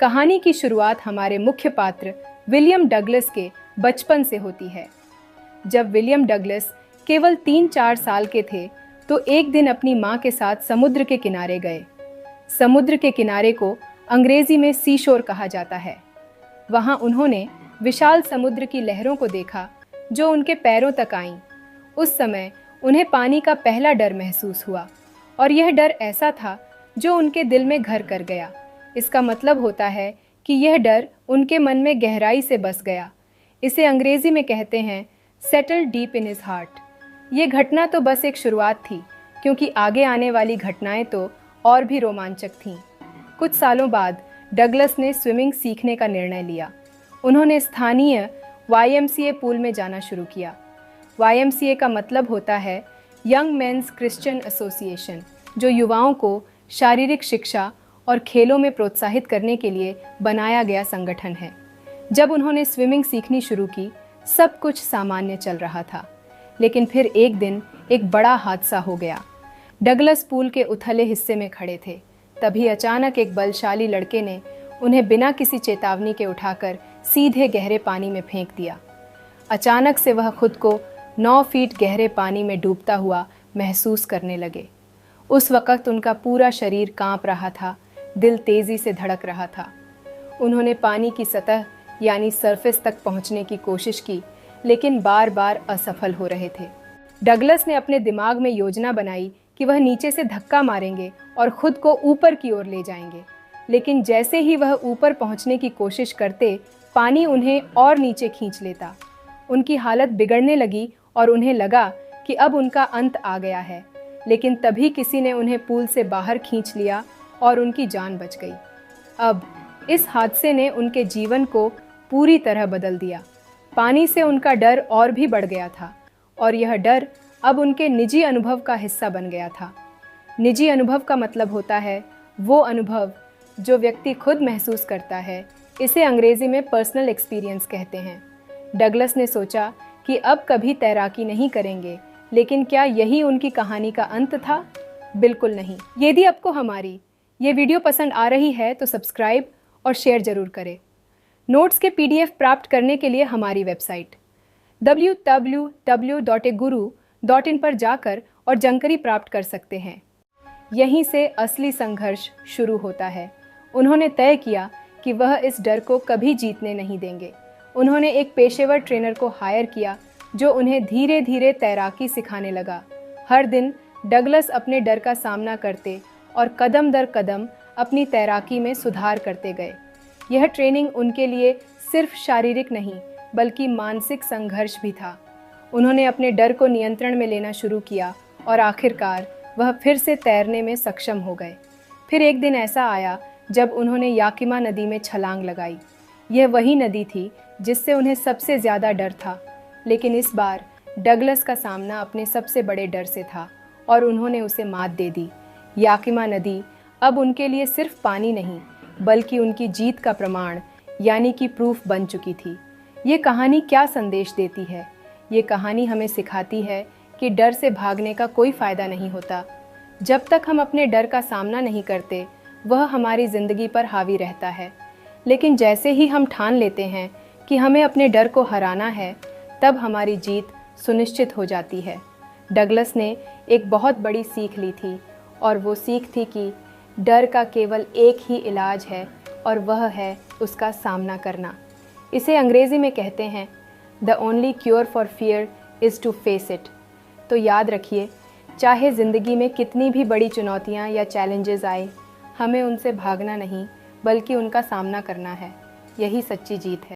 कहानी की शुरुआत हमारे मुख्य पात्र विलियम डगलस के बचपन से होती है। जब विलियम डगलस केवल 3-4 साल के थे तो एक दिन अपनी माँ के साथ समुद्र के किनारे गए। समुद्र के किनारे को अंग्रेजी में सीशोर कहा जाता है। वहाँ उन्होंने विशाल समुद्र की लहरों को देखा जो उनके पैरों तक आईं। उस समय उन्हें पानी का पहला डर महसूस हुआ और यह डर ऐसा था जो उनके दिल में घर कर गया। इसका मतलब होता है कि यह डर उनके मन में गहराई से बस गया। इसे अंग्रेजी में कहते हैं settle deep in his heart. ये घटना तो बस एक शुरुआत थी, क्योंकि आगे आने वाली घटनाएं तो और भी रोमांचक थीं। कुछ सालों बाद डगलस ने स्विमिंग सीखने का निर्णय लिया। उन्होंने स्थानीय YMCA पूल में जाना शुरू किया। YMCA का मतलब होता है यंग मेंस क्रिश्चियन एसोसिएशन, जो युवाओं को शारीरिक शिक्षा और खेलों में प्रोत्साहित करने के लिए बनाया गया संगठन है। जब उन्होंने स्विमिंग सीखनी शुरू की, सब कुछ सामान्य चल रहा था, लेकिन फिर एक दिन एक बड़ा हादसा हो गया। डगलस पूल के उथले हिस्से में खड़े थे। तभी अचानक एक बलशाली लड़के ने उन्हें बिना किसी चेतावनी के उठाकर सीधे गहरे पानी में फेंक दिया। अचानक से वह खुद को 9 फीट गहरे पानी में डूबता हुआ महसूस करने लगे। उस वक़्त उनका पूरा शरीर कांप रहा था, दिल तेजी से धड़क रहा था। उन्होंने पानी की सतह यानी सरफेस तक पहुंचने की कोशिश की, लेकिन बार बार असफल हो रहे थे। डगलस ने अपने दिमाग में योजना बनाई कि वह नीचे से धक्का मारेंगे और खुद को ऊपर की ओर ले जाएंगे। लेकिन जैसे ही वह ऊपर पहुंचने की कोशिश करते, पानी उन्हें और नीचे खींच लेता। उनकी हालत बिगड़ने लगी और उन्हें लगा कि अब उनका अंत आ गया है। लेकिन तभी किसी ने उन्हें पूल से बाहर खींच लिया और उनकी जान बच गई। अब इस हादसे ने उनके जीवन को पूरी तरह बदल दिया। पानी से उनका डर और भी बढ़ गया था और यह डर अब उनके निजी अनुभव का हिस्सा बन गया था। निजी अनुभव का मतलब होता है वो अनुभव जो व्यक्ति खुद महसूस करता है। इसे अंग्रेजी में पर्सनल एक्सपीरियंस कहते हैं। डगलस ने सोचा कि अब कभी तैराकी नहीं करेंगे, लेकिन क्या यही उनकी कहानी का अंत था? बिल्कुल नहीं। यदि आपको हमारी ये वीडियो पसंद आ रही है तो सब्सक्राइब और शेयर जरूर करें। नोट्स के PDF प्राप्त करने के लिए हमारी वेबसाइट www.eguru.in पर जाकर और जानकारी प्राप्त कर सकते हैं। यहीं से असली संघर्ष शुरू होता है। उन्होंने तय किया कि वह इस डर को कभी जीतने नहीं देंगे। उन्होंने एक पेशेवर ट्रेनर को हायर किया जो उन्हें धीरे धीरे तैराकी सिखाने लगा। हर दिन डगलस अपने डर का सामना करते और कदम दर कदम अपनी तैराकी में सुधार करते गए। यह ट्रेनिंग उनके लिए सिर्फ शारीरिक नहीं बल्कि मानसिक संघर्ष भी था। उन्होंने अपने डर को नियंत्रण में लेना शुरू किया और आखिरकार वह फिर से तैरने में सक्षम हो गए। फिर एक दिन ऐसा आया जब उन्होंने याकिमा नदी में छलांग लगाई। यह वही नदी थी जिससे उन्हें सबसे ज़्यादा डर था, लेकिन इस बार डगलस का सामना अपने सबसे बड़े डर से था और उन्होंने उसे मात दे दी। याकिमा नदी अब उनके लिए सिर्फ पानी नहीं बल्कि उनकी जीत का प्रमाण यानी कि प्रूफ बन चुकी थी। ये कहानी क्या संदेश देती है? ये कहानी हमें सिखाती है कि डर से भागने का कोई फ़ायदा नहीं होता। जब तक हम अपने डर का सामना नहीं करते, वह हमारी ज़िंदगी पर हावी रहता है। लेकिन जैसे ही हम ठान लेते हैं कि हमें अपने डर को हराना है, तब हमारी जीत सुनिश्चित हो जाती है। डगलस ने एक बहुत बड़ी सीख ली थी और वो सीख थी कि डर का केवल एक ही इलाज है और वह है उसका सामना करना। इसे अंग्रेज़ी में कहते हैं the only cure for fear is to face it. तो याद रखिए, चाहे ज़िंदगी में कितनी भी बड़ी चुनौतियाँ या चैलेंजेस आए, हमें उनसे भागना नहीं बल्कि उनका सामना करना है। यही सच्ची जीत है।